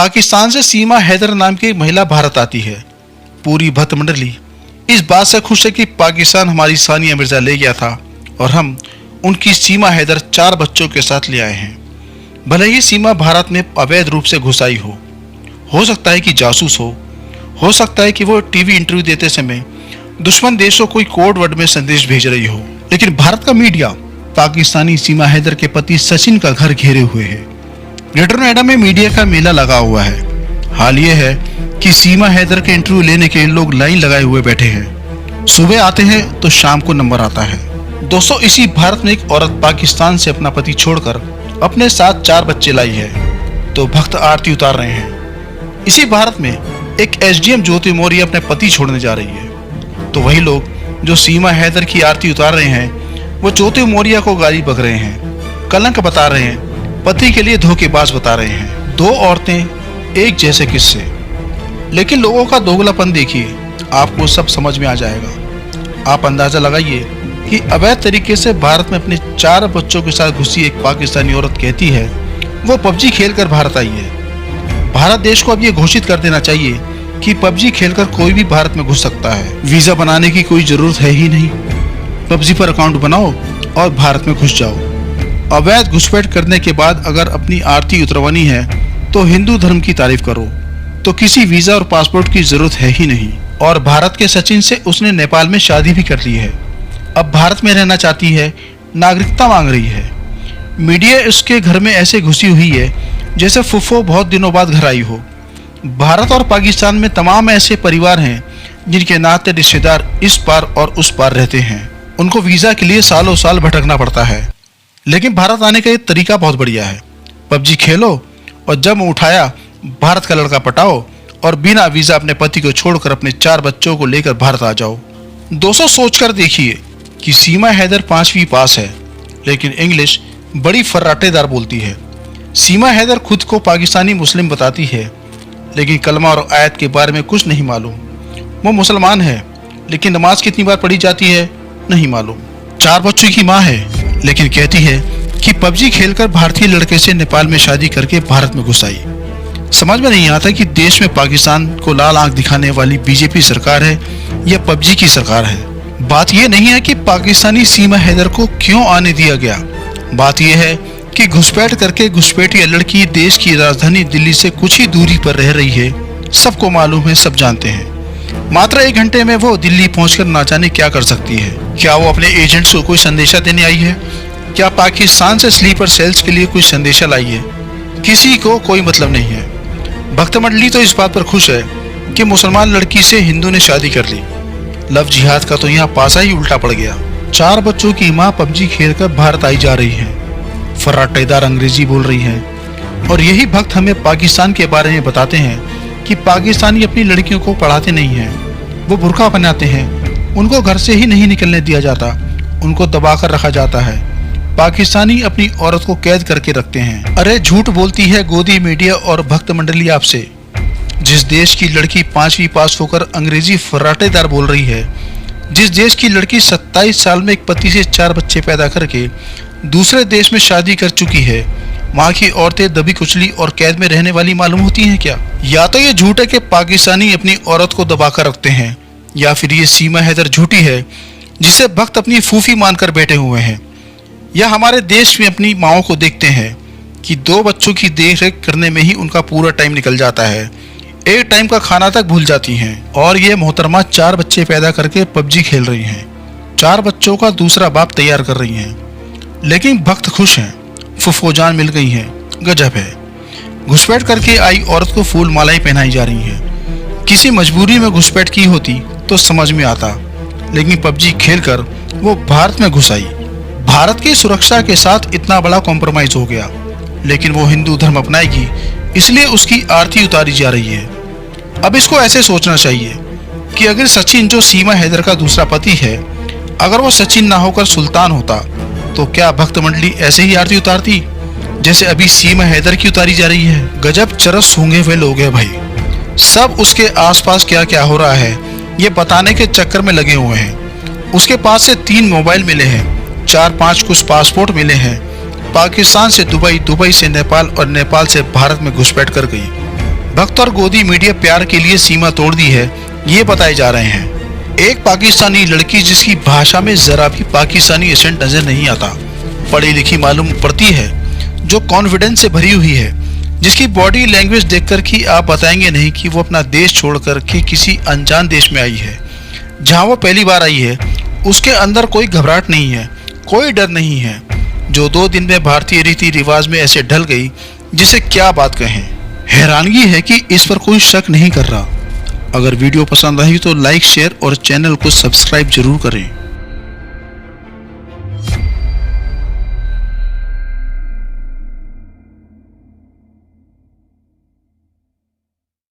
पाकिस्तान से सीमा हैदर नाम की एक महिला भारत आती है। पूरी भक्त मंडली इस बात से खुश है कि पाकिस्तान हमारी सानिया मिर्जा ले गया था और हम उनकी सीमा हैदर 4 बच्चों के साथ ले आए हैं। भले ही सीमा भारत में अवैध रूप से घुस आई हो सकता है कि जासूस हो सकता है कि वो टीवी इंटरव्यू देते समय दुश्मन देश को कोई कोड वर्ड में संदेश भेज रही हो, लेकिन भारत का मीडिया पाकिस्तानी सीमा हैदर के पति सचिन का घर घेरे हुए है। ग्रेटर नोएडा में मीडिया का मेला लगा हुआ है। हाल ये है कि सीमा हैदर के इंटरव्यू लेने के लोग लाइन लगाए हुए बैठे हैं। सुबह आते हैं तो शाम को नंबर आता है। दोस्तों, इसी भारत में एक औरत पाकिस्तान से अपना पति छोड़कर अपने साथ 4 बच्चे लाई है तो भक्त आरती उतार रहे हैं। इसी भारत में एक एसडीएम ज्योति मौर्य अपने पति छोड़ने जा रही है तो वही लोग जो सीमा हैदर की आरती उतार रहे हैं वो ज्योति मौर्य को गाली बक रहे हैं, कलंक बता रहे हैं, पति के लिए धोखेबाज बता रहे हैं। 2 औरतें एक जैसे किस्से, लेकिन लोगों का दोगलापन देखिए, आपको सब समझ में आ जाएगा। आप अंदाजा लगाइए कि अवैध तरीके से भारत में अपने 4 बच्चों के साथ घुसी एक पाकिस्तानी औरत कहती है वो पबजी खेलकर भारत आई है। भारत देश को अब ये घोषित कर देना चाहिए कि पबजी खेलकर कोई भी भारत में घुस सकता है। वीजा बनाने की कोई जरूरत है ही नहीं। पबजी पर अकाउंट बनाओ और भारत में घुस जाओ। अवैध घुसपैठ करने के बाद अगर अपनी आरती उतरवानी है तो हिंदू धर्म की तारीफ करो, तो किसी वीजा और पासपोर्ट की जरूरत है ही नहीं। और भारत के सचिन से उसने नेपाल में शादी भी कर ली है। अब भारत में रहना चाहती है, नागरिकता मांग रही है। मीडिया उसके घर में ऐसे घुसी हुई है जैसे फुफ्फो बहुत दिनों बाद घर आई हो। भारत और पाकिस्तान में तमाम ऐसे परिवार हैं जिनके नाते रिश्तेदार इस पार और उस पार रहते हैं। उनको वीजा के लिए सालों साल भटकना पड़ता है, लेकिन भारत आने का ये तरीका बहुत बढ़िया है। पबजी खेलो और जब उठाया भारत का लड़का पटाओ और बिना वीजा अपने पति को छोड़कर अपने 4 बच्चों को लेकर भारत आ जाओ। 200 सोचकर देखिए कि सीमा हैदर 5वीं पास है, लेकिन इंग्लिश बड़ी फर्राटेदार बोलती है। सीमा हैदर खुद को पाकिस्तानी मुस्लिम बताती है, लेकिन कलमा और आयत के बारे में कुछ नहीं मालूम। वो मुसलमान है, लेकिन नमाज कितनी बार पढ़ी जाती है नहीं मालूम। 4 बच्चों की माँ है, लेकिन कहती है कि पबजी खेलकर भारतीय लड़के से नेपाल में शादी करके भारत में घुस आई। समझ में नहीं आता कि देश में पाकिस्तान को लाल आंख दिखाने वाली बीजेपी सरकार है या पबजी की सरकार है। बात यह नहीं है कि पाकिस्तानी सीमा हैदर को क्यों आने दिया गया। बात यह है कि घुसपैठ करके घुसपैठी लड़की देश की राजधानी दिल्ली से कुछ ही दूरी पर रह रही है। सबको मालूम है, सब जानते हैं। मात्र 1 घंटे में वो दिल्ली पहुंचकर ना जाने क्या कर सकती है। क्या वो अपने एजेंट्स को कोई संदेशा देने आई है? क्या पाकिस्तान से स्लीपर सेल्स के लिए कोई संदेशा लाई है? किसी को कोई मतलब नहीं है। भक्त मंडली तो इस बात पर खुश है कि मुसलमान लड़की से हिंदू ने शादी कर ली। लव जिहाद का तो यहाँ पासा ही उल्टा पड़ गया। 4 बच्चों की माँ पबजी खेलकर भारत आई जा रही है, फर्राटेदार अंग्रेजी बोल रही है। और यही भक्त हमें पाकिस्तान के बारे में बताते हैं कि पाकिस्तानी अपनी लड़कियों को पढ़ाते नहीं हैं, वो बुर्का पहनाते हैं, उनको घर से ही नहीं निकलने दिया जाता, उनको दबाकर रखा जाता है। पाकिस्तानी अपनी औरत को कैद करके रखते हैं। अरे झूठ बोलती है गोदी मीडिया और भक्त मंडली आपसे। जिस देश की लड़की 5वीं पास होकर अंग्रेजी फर्राटेदार बोल रही है, जिस देश की लड़की 27 साल में एक पति से 4 बच्चे पैदा करके दूसरे देश में शादी कर चुकी है, वहाँ की औरतें दबी कुचली और कैद में रहने वाली मालूम होती हैं क्या? या तो ये झूठ है कि पाकिस्तानी अपनी औरत को दबाकर रखते हैं, या फिर ये सीमा हैदर झूठी है जिसे भक्त अपनी फूफी मानकर बैठे हुए हैं। या हमारे देश में अपनी माओं को देखते हैं कि 2 बच्चों की देखरेख करने में ही उनका पूरा टाइम निकल जाता है, एक टाइम का खाना तक भूल जाती हैं। और ये मोहतरमा 4 बच्चे पैदा करके पबजी खेल रही हैं, 4 बच्चों का दूसरा बाप तैयार कर रही हैं। लेकिन भक्त खुश हैं, फुफो जान मिल गई है। गजब है। घुसपैठ करके आई औरत को फूल मालाएं पहनाई जा रही हैं। किसी मजबूरी में घुसपैठ की होती तो समझ में आता, लेकिन पबजी खेलकर वो भारत में घुस आई। भारत की सुरक्षा के साथ इतना बड़ा कॉम्प्रोमाइज हो गया, लेकिन वो हिंदू धर्म अपनाएगी, इसलिए उसकी आरती उतारी जा रही है। अब इसको ऐसे सोचना चाहिए कि अगर सचिन जो सीमा हैदर का दूसरा पति है, अगर वो सचिन ना होकर सुल्तान होता तो क्या भक्त मंडली ऐसे ही आरती उतारती जैसे अभी सीमा हैदर की उतारी जा रही है? गजब चरस सूंघे हुए लोग हैं भाई। सब उसके आसपास क्या क्या हो रहा है ये बताने के चक्कर में लगे हुए हैं। उसके पास से 3 मोबाइल मिले हैं, 4-5 कुछ पासपोर्ट मिले हैं। पाकिस्तान से दुबई, दुबई से नेपाल और नेपाल से भारत में घुसपैठ कर गई। भक्त और गोदी मीडिया प्यार के लिए सीमा तोड़ दी है, ये बताए जा रहे हैं। एक पाकिस्तानी लड़की जिसकी भाषा में जरा भी पाकिस्तानी एसेंट नजर नहीं आता, पढ़ी लिखी मालूम पड़ती है, जो कॉन्फिडेंस से भरी हुई है, जिसकी बॉडी लैंग्वेज देखकर कि आप बताएंगे नहीं कि वो अपना देश छोड़कर के किसी अनजान देश में आई है। जहाँ वो पहली बार आई है उसके अंदर कोई घबराहट नहीं है, कोई डर नहीं है, जो 2 दिन में भारतीय रीति रिवाज में ऐसे ढल गई जिसे क्या बात कहें। हैरानगी है कि इस पर कोई शक नहीं कर रहा। अगर वीडियो पसंद आई तो लाइक, शेयर और चैनल को सब्सक्राइब जरूर करें।